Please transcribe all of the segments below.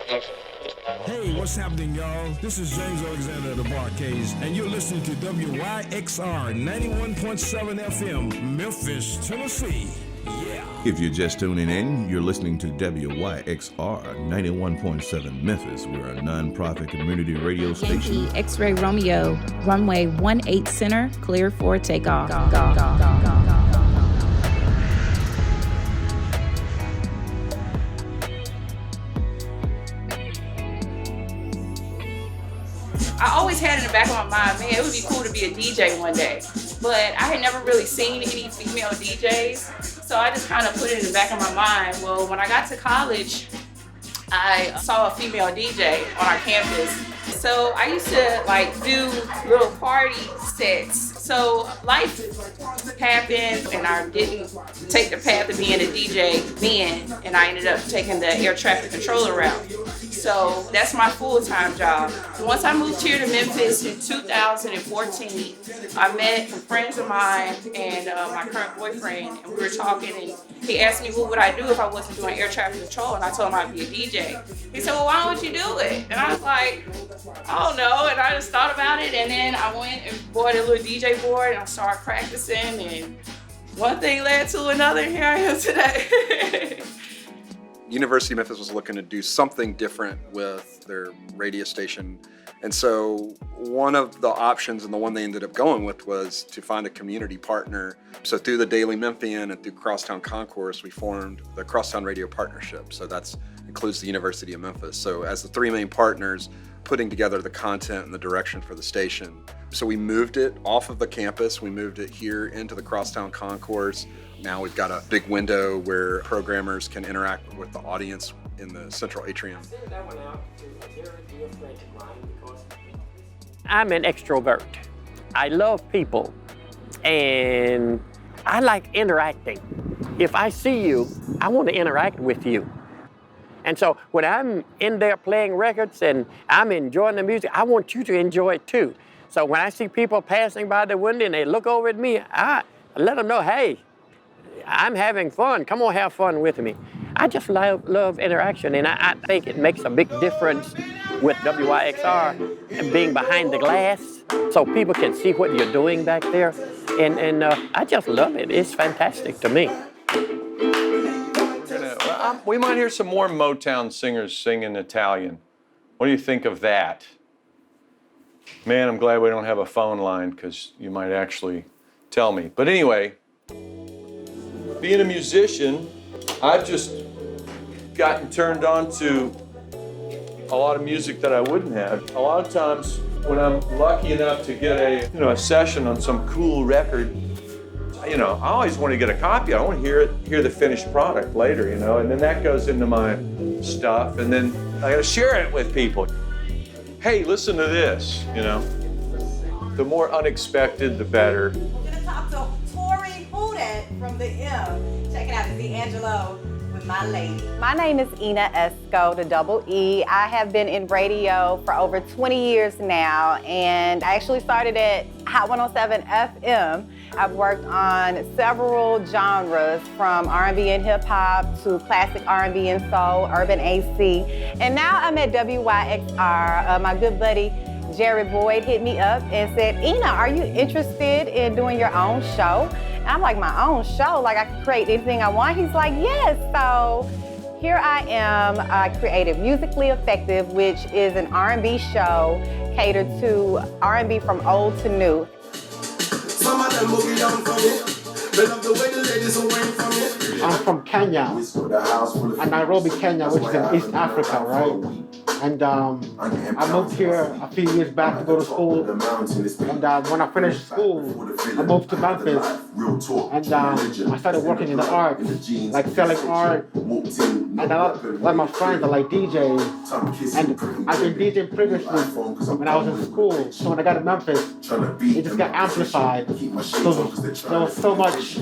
Hey, what's happening, y'all? This is James Alexander of the Barcades, and you're listening to WYXR 91.7 FM, Memphis, Tennessee. Yeah. If you're just tuning in, you're listening to WYXR 91.7 Memphis. We're a non-profit community radio station. Yankee X-Ray Romeo, runway 18 center, clear for takeoff. I always had in the back of my mind, man, it would be cool to be a DJ one day. But I had never really seen any female DJs. So I just kind of put it in the back of my mind. Well, when I got to college, I saw a female DJ on our campus. So I used to do little party sets. So life happened and I didn't take the path of being a DJ then, and I ended up taking the air traffic controller route. So that's my full-time job. Once I moved here to Memphis in 2014, I met some friends of mine and my current boyfriend, and we were talking, and he asked me what would I do if I wasn't doing air traffic control, and I told him I'd be a DJ. He said, well, why don't you do it? And I was like, I don't know, and I just thought about it, and then I went and bought a little DJ board, and I started practicing, and one thing led to another, and here I am today. University of Memphis was looking to do something different with their radio station. And so one of the options, and the one they ended up going with, was to find a community partner. So through the Daily Memphian and through Crosstown Concourse, we formed the Crosstown Radio Partnership. So that includes the University of Memphis. So as the three main partners, putting together the content and the direction for the station. So we moved it off of the campus. We moved it here into the Crosstown Concourse. Now we've got a big window where programmers can interact with the audience in the central atrium. I'm an extrovert. I love people, and I like interacting. If I see you, I want to interact with you. And so when I'm in there playing records and I'm enjoying the music, I want you to enjoy it too. So when I see people passing by the window and they look over at me, I let them know, hey, I'm having fun. Come on, have fun with me. I just love interaction, and I think it makes a big difference with WYXR and being behind the glass so people can see what you're doing back there. And I just love it. It's fantastic to me. We might hear some more Motown singers sing in Italian. What do you think of that? Man, I'm glad we don't have a phone line because you might actually tell me. But anyway, being a musician, I've just gotten turned on to a lot of music that I wouldn't have. A lot of times when I'm lucky enough to get a session on some cool record, I always want to get a copy. I want to hear the finished product later, and then that goes into my stuff, and then I got to share it with people. Hey, listen to this, The more unexpected, the better. We're gonna talk to Tori Houdet from the M. Check it out, it's D'Angelo with My Lady. My name is Ina Esco, the double E. I have been in radio for over 20 years now, and I actually started at Hot 107 FM. I've worked on several genres, from R&B and hip hop to classic R&B and soul, urban AC. And now I'm at WYXR. My good buddy, Jerry Boyd, hit me up and said, Ina, are you interested in doing your own show? And I'm like, my own show? Like I can create anything I want? He's like, yes. So here I am. I created Musically Effective, which is an R&B show catered to R&B from old to new. Some of them boogie down from it. They love the way the ladies are wearing from it. I'm from Kenya, Nairobi, Kenya, which is in East Africa, right? And I moved here a few years back to go to school. And when I finished school, I moved to Memphis. And I started working in the arts, like selling art. And a lot of my friends are like DJs. And I've been DJing previously when I was in school. So when I got to Memphis, it just got amplified. So there was so much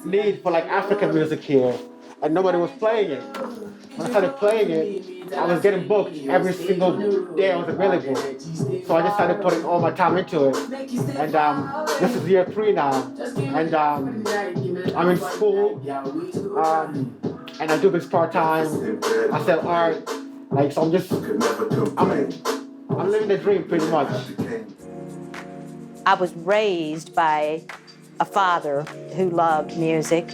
need for like African music here, and nobody was playing it. When I started playing it, I was getting booked every single day I was available. So I just started putting all my time into it. And this is year 3 now. And I'm in school, and I do this part-time. I sell art, Like, so I'm living the dream pretty much. I was raised by a father who loved music.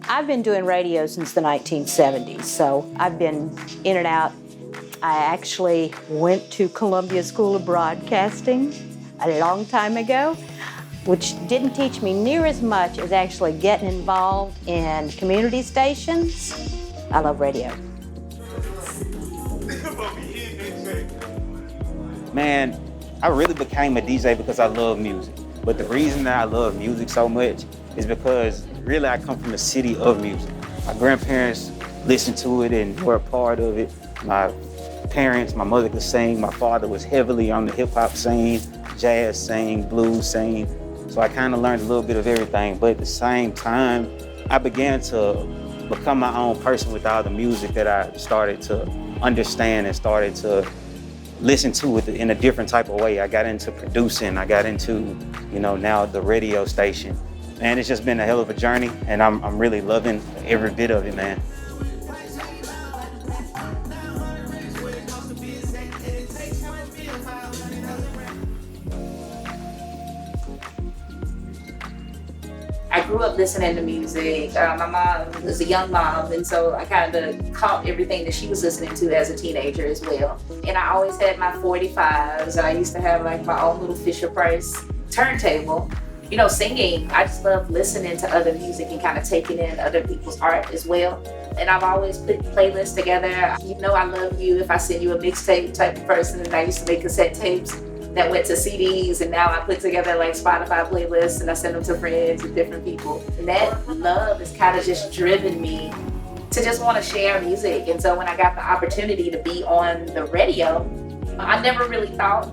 I've been doing radio since the 1970s, so I've been in and out. I actually went to Columbia School of Broadcasting a long time ago, which didn't teach me near as much as actually getting involved in community stations. I love radio. Man, I really became a DJ because I love music. But the reason that I love music so much is because really I come from a city of music. My grandparents listened to it and were a part of it. My parents, my mother could sing. My father was heavily on the hip hop scene, jazz scene, blues scene. So I kind of learned a little bit of everything. But at the same time, I began to become my own person with all the music that I started to understand and started to listen to it in a different type of way. I got into producing. I got into, now the radio station. And it's just been a hell of a journey, and I'm really loving every bit of it, man. I grew up listening to music. My mom was a young mom, and so I kind of caught everything that she was listening to as a teenager as well. And I always had my 45s, and I used to have like my own little Fisher-Price turntable. Singing, I just love listening to other music and kind of taking in other people's art as well. And I've always put playlists together. I love you if I send you a mixtape type of person. And I used to make cassette tapes that went to CDs, and now I put together like Spotify playlists and I send them to friends and different people. And that love has kind of just driven me to just want to share music. And so when I got the opportunity to be on the radio, I never really thought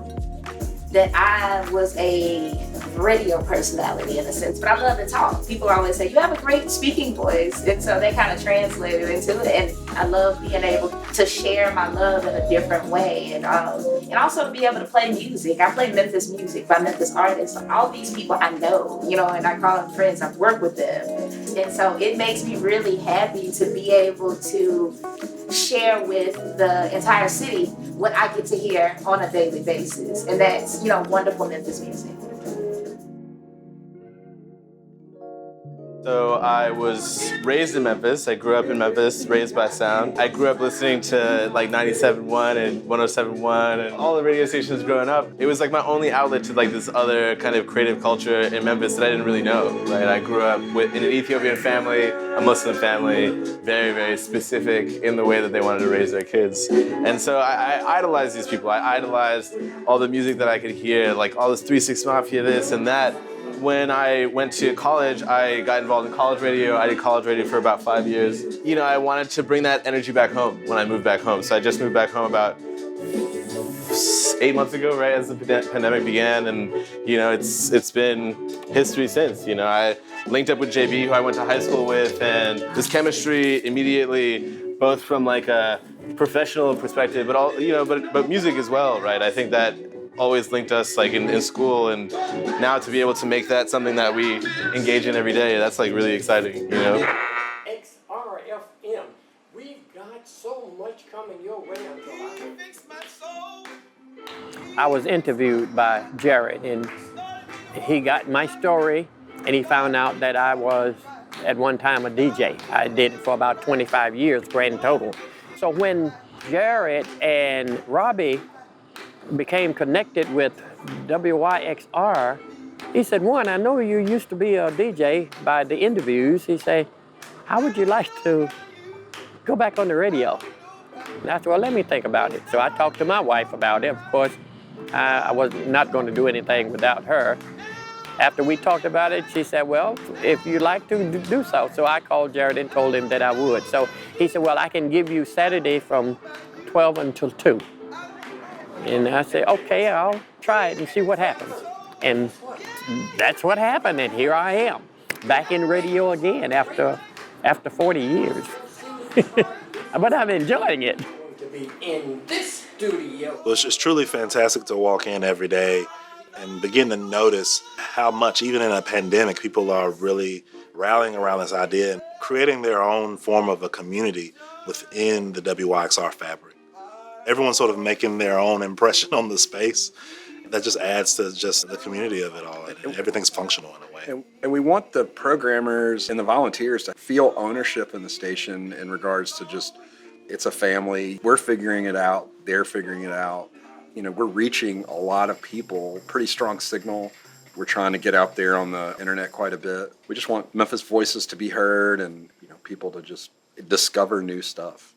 that I was a radio personality in a sense, but I love to talk. People always say, you have a great speaking voice. And so they kind of translated into it. And I love being able to share my love in a different way. And also to be able to play music. I play Memphis music by Memphis artists. All these people I know, and I call them friends. I've worked with them. And so it makes me really happy to be able to share with the entire city what I get to hear on a daily basis. And that's, wonderful Memphis music. So I was raised in Memphis. I grew up in Memphis, raised by sound. I grew up listening to like 97.1 and 107.1 and all the radio stations growing up. It was like my only outlet to like this other kind of creative culture in Memphis that I didn't really know, right? I grew up in an Ethiopian family, a Muslim family, very, very specific in the way that they wanted to raise their kids. And so I idolized these people. I idolized all the music that I could hear, like all this 3 6 Mafia, this and that. When I went to college, I got involved in college radio. I did college radio for about 5 years. I wanted to bring that energy back home when I moved back home. So I just moved back home about 8 months ago, right, as the pandemic began. And, it's been history since. I linked up with JB, who I went to high school with, and this chemistry immediately, both from like a professional perspective, but all, but music as well, right? I think that always linked us like in school, and now to be able to make that something that we engage in every day, that's like really exciting, XRFM, we've got so much coming your way until I can fix my soul. I was interviewed by Jared, and he got my story, and he found out that I was at one time a DJ. I did it for about 25 years, grand total. So when Jared and Robbie became connected with WYXR, he said, one, I know you used to be a DJ by the interviews. He said, how would you like to go back on the radio? And I said, well, let me think about it. So I talked to my wife about it. Of course, I was not going to do anything without her. After we talked about it, she said, well, if you'd like to do so. So I called Jared and told him that I would. So he said, well, I can give you Saturday from 12 until 2. And I said, okay, I'll try it and see what happens. And that's what happened, and here I am, back in radio again after 40 years. But I'm enjoying it. To be in this studio. Well, it's truly fantastic to walk in every day and begin to notice how much, even in a pandemic, people are really rallying around this idea and creating their own form of a community within the WYXR fabric. everyone's sort of making their own impression on the space. That just adds to just the community of it all. And everything's functional in a way. And we want the programmers and the volunteers to feel ownership in the station in regards to just, it's a family. We're figuring it out. They're figuring it out. You know, we're reaching a lot of people, pretty strong signal. We're trying to get out there on the internet quite a bit. We just want Memphis voices to be heard and, you know, people to just discover new stuff.